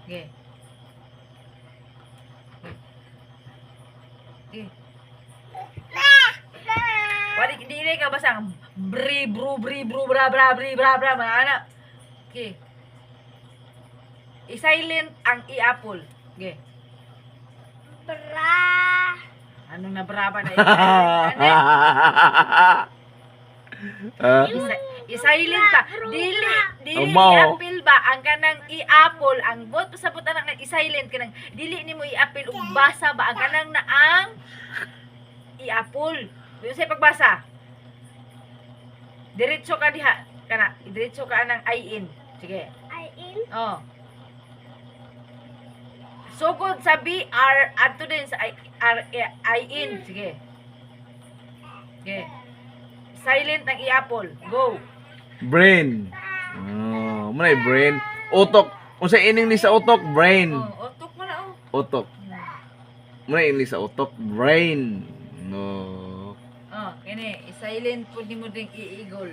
Okay. Okay. Wali dili ka basang bri bru bra bra bri bra bra mga anak. Okay. I-silent ang i-apple. Okay. Bra. Anong nabraba na i-silent? I-silent ta. Dili Amaw. i-apple ba ang kanang i-apple ang bot sa buta nang i-silent kanang dili nimo i-apple ug basa ba ang kanang na ang i-apple. Yung sa pagbasa. Diretso ka diha kana, diretso ka nang I-in. Sige. I in. Oh. Sugod sa BR adto din sa I-in. Sige. Okay. Silent ang i-apple. Go. Brain. Oh, manay brain. Utok. Unsa ining ni sa utok? Brain. Oh, otok mo na oh. Utok. Manay ining sa utok? Brain. No. Oh, kini, i-silent po nimo ding i-eagle.